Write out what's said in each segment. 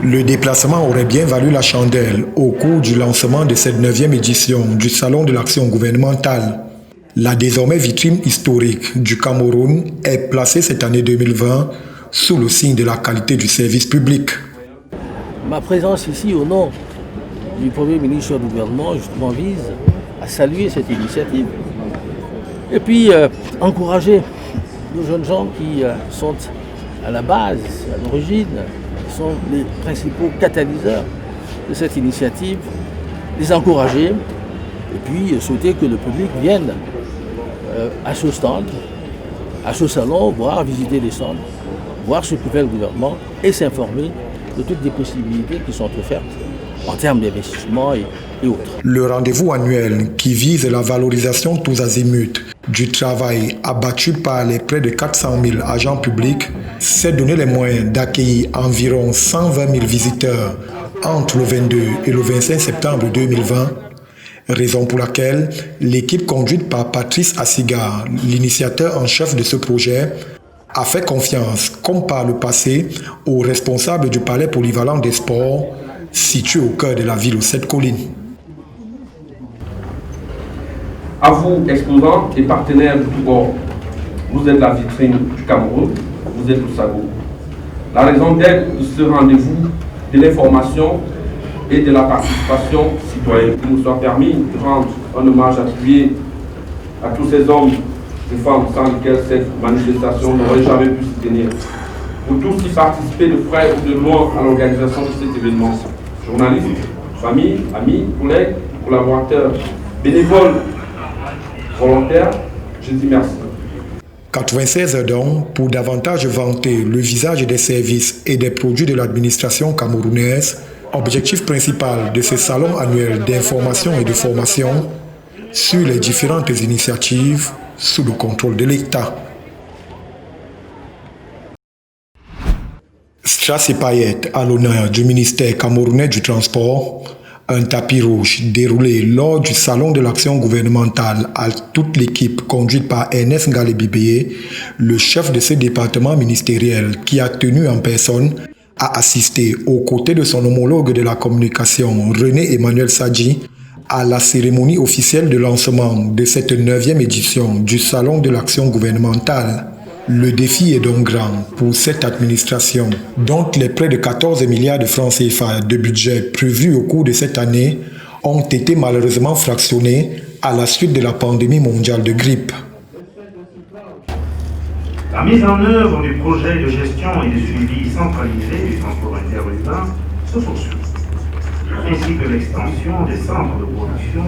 Le déplacement aurait bien valu la chandelle au cours du lancement de cette 9e édition du Salon de l'action gouvernementale. La désormais vitrine historique du Cameroun est placée cette année 2020 sous le signe de la qualité du service public. Ma présence ici au nom du Premier ministre du gouvernement justement vise à saluer cette initiative et puis encourager nos jeunes gens qui sont à la base, à l'origine, qui sont les principaux catalyseurs de cette initiative, les encourager et puis souhaiter que le public vienne à ce stand, à ce salon, voir, visiter les stands, voir ce que fait le gouvernement et s'informer de toutes les possibilités qui sont offertes en termes d'investissement et autres. Le rendez-vous annuel qui vise la valorisation tous azimuts du travail abattu par les près de 400 000 agents publics s'est donné les moyens d'accueillir environ 120 000 visiteurs entre le 22 et le 25 septembre 2020, raison pour laquelle l'équipe conduite par Patrice Assiga, l'initiateur en chef de ce projet, a fait confiance, comme par le passé, aux responsables du palais polyvalent des sports, situé au cœur de la ville aux 7 collines. À vous, exposants et partenaires de tous bords, vous êtes la vitrine du Cameroun, vous êtes le SAGO. La raison d'être de ce rendez-vous, de l'information et de la participation citoyenne, qui nous soit permis de rendre un hommage appuyé à tous ces hommes et femmes sans lesquels cette manifestation n'aurait jamais pu se tenir. Pour tous qui participaient de près ou de loin à l'organisation de cet événement, journalistes, familles, amis, collègues, collaborateurs, bénévoles, volontaires, je dis merci. 96 dons pour davantage vanter le visage des services et des produits de l'administration camerounaise, objectif principal de ce salon annuel d'information et de formation sur les différentes initiatives sous le contrôle de l'État. Strass et paillettes à l'honneur du ministère camerounais du Transport, un tapis rouge déroulé lors du salon de l'action gouvernementale à toute l'équipe conduite par Ernest Ngalé-Bibéé, le chef de ce département ministériel qui a tenu en personne à assister aux côtés de son homologue de la communication René Emmanuel Sadji à la cérémonie officielle de lancement de cette 9e édition du Salon de l'action gouvernementale. Le défi est donc grand pour cette administration, dont les près de 14 milliards de francs CFA de budget prévus au cours de cette année ont été malheureusement fractionnés à la suite de la pandémie mondiale de grippe. La mise en œuvre du projet de gestion et de suivi centralisé du transport interurbain se poursuit, ainsi que l'extension des centres de production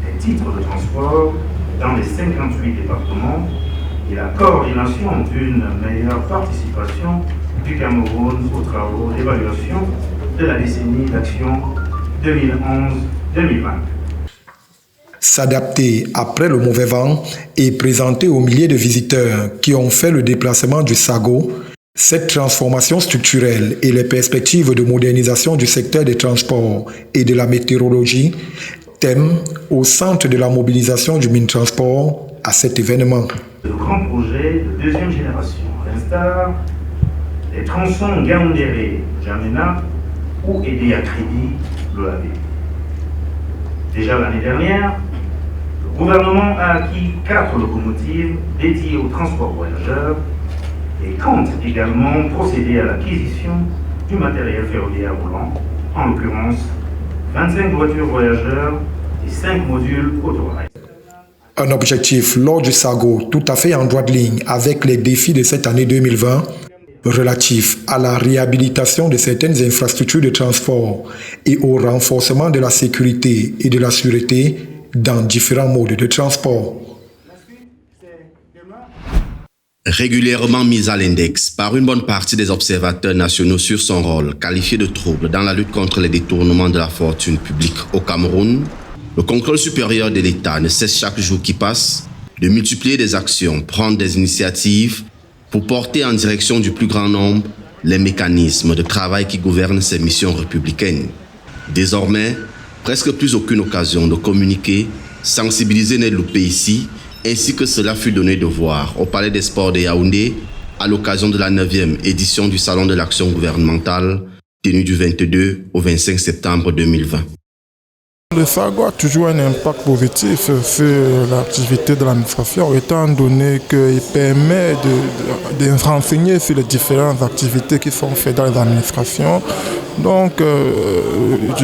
des titres de transport dans les 58 départements et la coordination d'une meilleure participation du Cameroun aux travaux d'évaluation de la décennie d'action 2011-2020. S'adapter après le mauvais vent et présenter aux milliers de visiteurs qui ont fait le déplacement du SAGO, cette transformation structurelle et les perspectives de modernisation du secteur des transports et de la météorologie, thème au centre de la mobilisation du Minetransport à cet événement. De grands projets de deuxième génération, à l'instar des tronçons Gaoundéré-Djamena ou Edéa-Crédit-Loavé. Déjà l'année dernière, le gouvernement a acquis 4 locomotives dédiées au transport voyageurs et compte également procéder à l'acquisition du matériel ferroviaire roulant, en l'occurrence 25 voitures voyageurs et 5 modules autorail. Un objectif lors du SAGO tout à fait en droite ligne avec les défis de cette année 2020 relatifs à la réhabilitation de certaines infrastructures de transport et au renforcement de la sécurité et de la sûreté dans différents modes de transport. Régulièrement mise à l'index par une bonne partie des observateurs nationaux sur son rôle qualifié de trouble dans la lutte contre les détournements de la fortune publique au Cameroun, le contrôle supérieur de l'État ne cesse chaque jour qui passe de multiplier des actions, prendre des initiatives pour porter en direction du plus grand nombre les mécanismes de travail qui gouvernent ces missions républicaines. Désormais, presque plus aucune occasion de communiquer, sensibiliser n'est loupée ici, ainsi que cela fut donné de voir au Palais des Sports de Yaoundé à l'occasion de la 9e édition du Salon de l'action gouvernementale tenu du 22 au 25 septembre 2020. Le SAGO a toujours un impact positif sur l'activité de l'administration, étant donné qu'il permet de renseigner sur les différentes activités qui sont faites dans les administrations. Donc,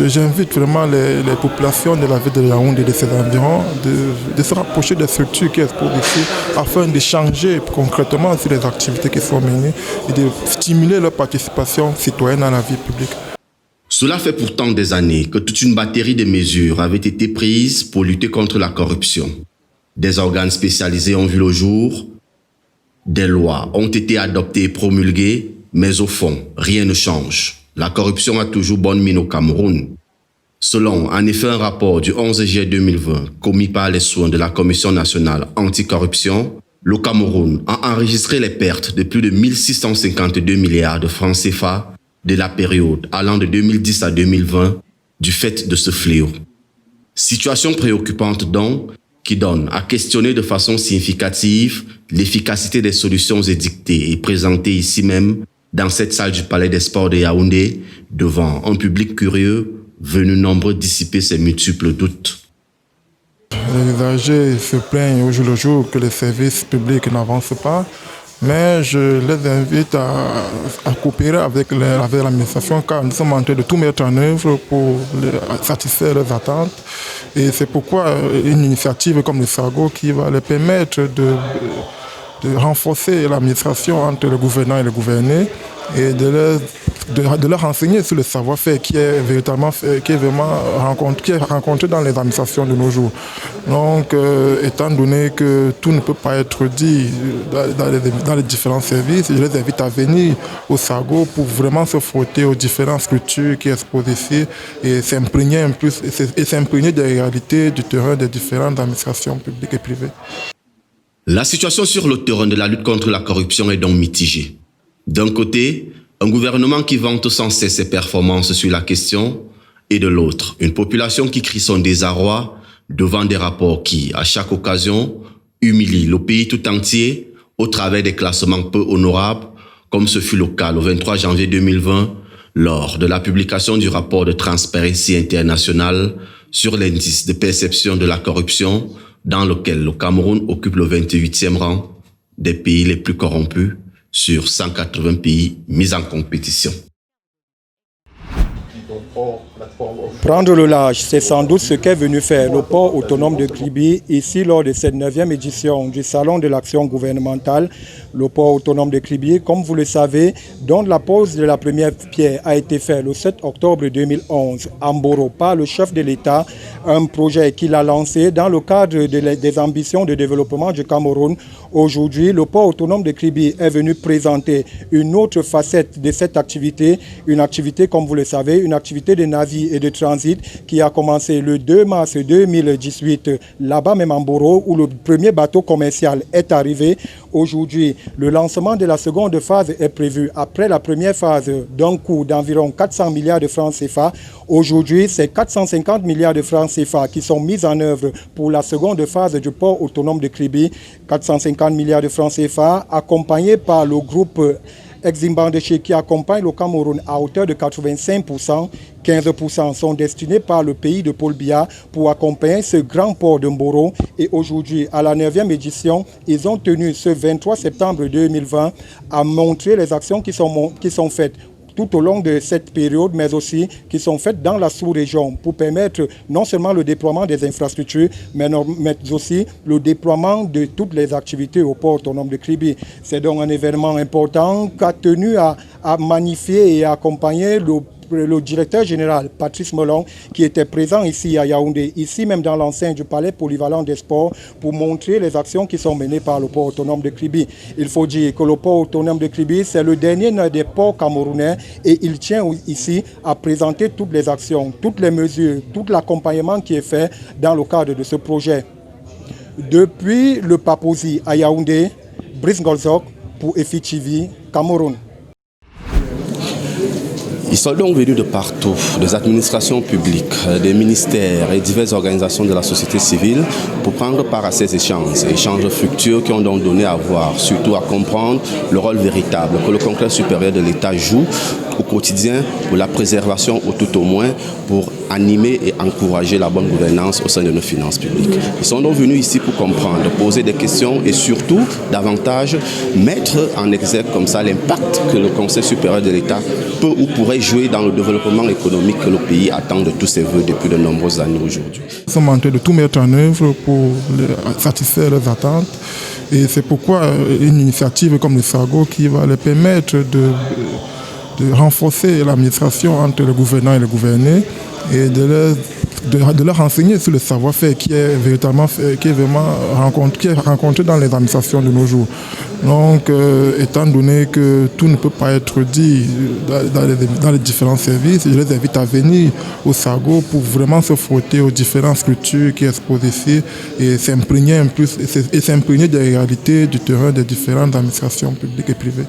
j'invite vraiment les populations de la ville de Yaoundé et de ses environs de se rapprocher des structures qui exposent ici afin d'échanger concrètement sur les activités qui sont menées et de stimuler leur participation citoyenne dans la vie publique. Cela fait pourtant des années que toute une batterie de mesures avait été prise pour lutter contre la corruption. Des organes spécialisés ont vu le jour, des lois ont été adoptées et promulguées, mais au fond, rien ne change. La corruption a toujours bonne mine au Cameroun. Selon en effet un rapport du 11 juillet 2020 commis par les soins de la Commission nationale anticorruption, le Cameroun a enregistré les pertes de plus de 1652 milliards de francs CFA de la période allant de 2010 à 2020 du fait de ce fléau. Situation préoccupante donc qui donne à questionner de façon significative l'efficacité des solutions édictées et présentées ici même dans cette salle du Palais des Sports de Yaoundé devant un public curieux venu nombreux dissiper ses multiples doutes. Les usagers se plaignent au jour le jour que les services publics n'avancent pas. Mais je les invite à coopérer avec l'administration car nous sommes en train de tout mettre en œuvre pour satisfaire leurs attentes. Et c'est pourquoi une initiative comme le SAGO qui va les permettre de renforcer l'administration entre le gouvernant et le gouverné et de leur renseigner sur le savoir-faire qui est rencontré dans les administrations de nos jours. Donc, étant donné que tout ne peut pas être dit dans les différents services, je les invite à venir au SAGO pour vraiment se frotter aux différentes structures qui exposent ici et s'imprégner des réalités du terrain des différentes administrations publiques et privées. La situation sur le terrain de la lutte contre la corruption est donc mitigée. D'un côté, un gouvernement qui vante sans cesse ses performances sur la question, et de l'autre, une population qui crie son désarroi devant des rapports qui, à chaque occasion, humilient le pays tout entier au travers des classements peu honorables, comme ce fut le cas le 23 janvier 2020, lors de la publication du rapport de Transparency International sur l'indice de perception de la corruption, dans lequel le Cameroun occupe le 28e rang des pays les plus corrompus sur 180 pays mis en compétition. Prendre le large, c'est sans doute ce qu'est venu faire le port autonome de Kribi ici lors de cette 9e édition du Salon de l'action gouvernementale. Le port autonome de Kribi, comme vous le savez, dont la pose de la première pierre a été faite le 7 octobre 2011 à Mboro par le chef de l'État, un projet qu'il a lancé dans le cadre des ambitions de développement du Cameroun. Aujourd'hui, le port autonome de Kribi est venu présenter une autre facette de cette activité, une activité, comme vous le savez, une activité de navire et de transit qui a commencé le 2 mars 2018 là-bas même en Mboro où le premier bateau commercial est arrivé. Aujourd'hui, le lancement de la seconde phase est prévu après la première phase d'un coût d'environ 400 milliards de francs CFA. Aujourd'hui, c'est 450 milliards de francs CFA qui sont mis en œuvre pour la seconde phase du port autonome de Kribi. 450 milliards de francs CFA accompagnés par le groupe Eximbandeche qui accompagne le Cameroun à hauteur de 85%. 15% sont destinés par le pays de Paul Biya pour accompagner ce grand port de Mboro. Et aujourd'hui, à la 9e édition, ils ont tenu ce 23 septembre 2020 à montrer les actions qui sont faites tout au long de cette période, mais aussi qui sont faites dans la sous-région pour permettre non seulement le déploiement des infrastructures, mais aussi le déploiement de toutes les activités au port autonome de Kribi. C'est donc un événement important qu'a tenu à magnifier et à accompagner le directeur général Patrice Melon qui était présent ici à Yaoundé, ici même dans l'enceinte du palais polyvalent des sports pour montrer les actions qui sont menées par le port autonome de Kribi. Il faut dire que le port autonome de Kribi, c'est le dernier des ports camerounais et il tient ici à présenter toutes les actions, toutes les mesures, tout l'accompagnement qui est fait dans le cadre de ce projet. Depuis le Papouzi à Yaoundé, Brice Ngolzok pour EFI TV, Cameroun. Ils sont donc venus de partout, des administrations publiques, des ministères et diverses organisations de la société civile pour prendre part à ces échanges fructueux qui ont donc donné à voir, surtout à comprendre le rôle véritable que le Conseil supérieur de l'État joue au quotidien pour la préservation ou tout au moins pour animer et encourager la bonne gouvernance au sein de nos finances publiques. Ils sont donc venus ici pour comprendre, poser des questions et surtout davantage mettre en exergue comme ça l'impact que le Conseil supérieur de l'État peut ou pourrait jouer dans le développement économique que le pays attend de tous ses voeux depuis de nombreuses années aujourd'hui. Nous sommes en train de tout mettre en œuvre pour satisfaire leurs attentes et c'est pourquoi une initiative comme le SAGO qui va leur permettre de renforcer l'administration entre le gouvernant et le gouverné et de leur enseigner sur le savoir-faire qui est vraiment rencontré dans les administrations de nos jours. Donc, étant donné que tout ne peut pas être dit dans les différents services, je les invite à venir au SAGO pour vraiment se frotter aux différentes structures qui exposent ici et s'imprégner des réalités du terrain des différentes administrations publiques et privées.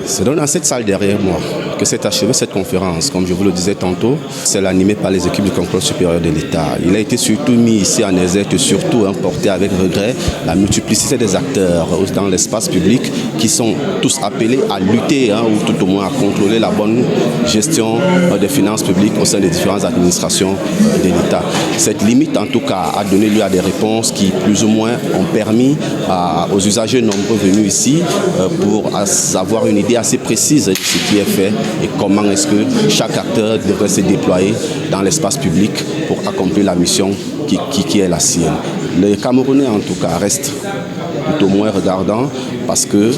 C'est donc dans cette salle derrière moi que s'est achevée cette conférence. Comme je vous le disais tantôt, c'est animé par les équipes du Conseil supérieur de l'État. Il a été surtout mis ici en exergue, surtout porté avec regret, la multiplicité des acteurs dans l'espace public qui sont tous appelés à lutter ou tout au moins à contrôler la bonne gestion des finances publiques au sein des différentes administrations de l'État. Cette limite, en tout cas, a donné lieu à des réponses qui, plus ou moins, ont permis aux usagers nombreux venus ici pour avoir une idée assez précise de ce qui est fait et comment est-ce que chaque acteur devrait se déployer dans l'espace public pour accomplir la mission qui est la sienne. Les Camerounais, en tout cas, restent tout au moins regardants parce que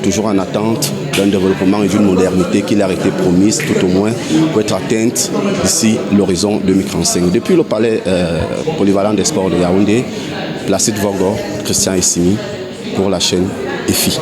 toujours en attente d'un développement et d'une modernité qui leur a été promise, tout au moins, pour être atteinte d'ici l'horizon 2035. Depuis le palais polyvalent des sports de Yaoundé, Placide Vogo, Christian Essimi, pour la chaîne EFI.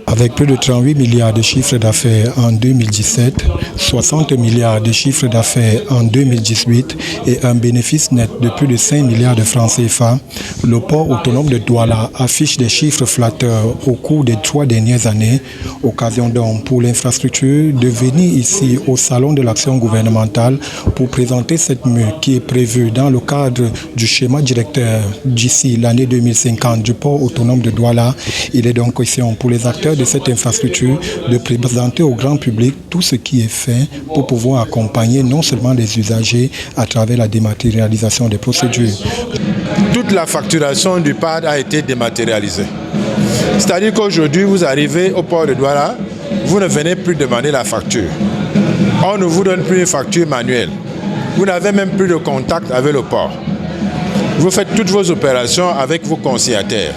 Avec plus de 38 milliards de chiffres d'affaires en 2017, 60 milliards de chiffres d'affaires en 2018 et un bénéfice net de plus de 5 milliards de francs CFA, le port autonome de Douala affiche des chiffres flatteurs au cours des 3 dernières années. Occasion donc pour l'infrastructure de venir ici au Salon de l'Action gouvernementale pour présenter cette mue qui est prévue dans le cadre du schéma directeur d'ici l'année 2050 du port autonome de Douala. Il est donc question pour les acteurs de cette infrastructure de présenter au grand public tout ce qui est fait pour pouvoir accompagner non seulement les usagers à travers la dématérialisation des procédures. Toute la facturation du PAD a été dématérialisée. C'est-à-dire qu'aujourd'hui, vous arrivez au port de Douala, vous ne venez plus demander la facture. On ne vous donne plus une facture manuelle. Vous n'avez même plus de contact avec le port. Vous faites toutes vos opérations avec vos consignataires.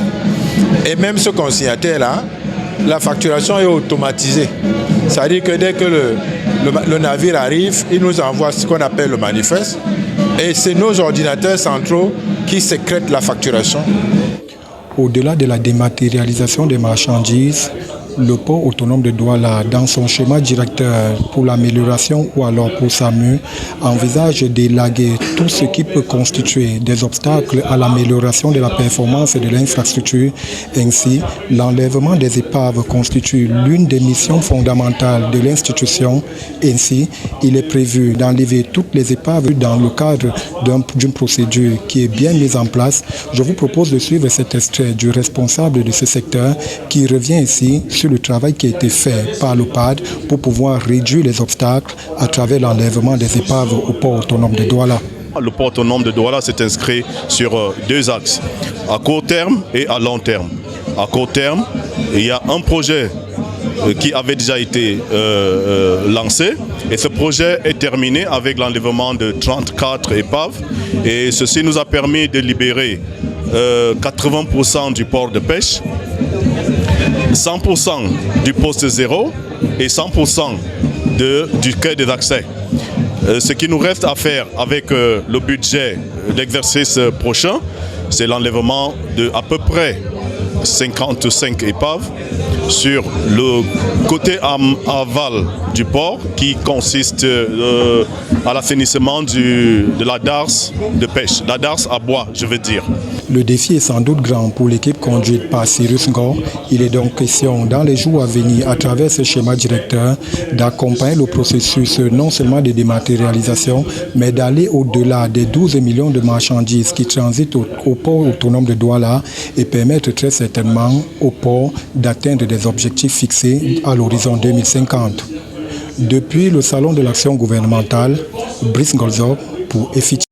Et même ce consignataire-là, la facturation est automatisée. C'est-à-dire que dès que le navire arrive, il nous envoie ce qu'on appelle le manifeste. Et c'est nos ordinateurs centraux qui sécrètent la facturation. Au-delà de la dématérialisation des marchandises, le port autonome de Douala, dans son schéma directeur pour l'amélioration ou alors pour sa mue, envisage d'élaguer tout ce qui peut constituer des obstacles à l'amélioration de la performance et de l'infrastructure. Ainsi, l'enlèvement des épaves constitue l'une des missions fondamentales de l'institution. Ainsi, il est prévu d'enlever toutes les épaves dans le cadre d'une procédure qui est bien mise en place. Je vous propose de suivre cet extrait du responsable de ce secteur qui revient ici sur le travail qui a été fait par le PAD pour pouvoir réduire les obstacles à travers l'enlèvement des épaves au port autonome de Douala. Le port autonome de Douala s'est inscrit sur 2 axes, à court terme et à long terme. À court terme, il y a un projet qui avait déjà été lancé et ce projet est terminé avec l'enlèvement de 34 épaves et ceci nous a permis de libérer 80% du port de pêche, 100% du poste 0 et 100% du quai des accès. Ce qui nous reste à faire avec le budget d'exercice prochain, c'est l'enlèvement de à peu près 55 épaves sur le côté aval du port qui consiste à l'assainissement de la darse de pêche, la darse à bois, je veux dire. Le défi est sans doute grand pour l'équipe conduite par Cyrus Ngor. Il est donc question dans les jours à venir, à travers ce schéma directeur, d'accompagner le processus non seulement de dématérialisation, mais d'aller au-delà des 12 millions de marchandises qui transitent au port autonome de Douala et permettre très certainement au port d'atteindre des objectifs fixés à l'horizon 2050. Depuis le salon de l'action gouvernementale, Brice Ngolzo pour EFI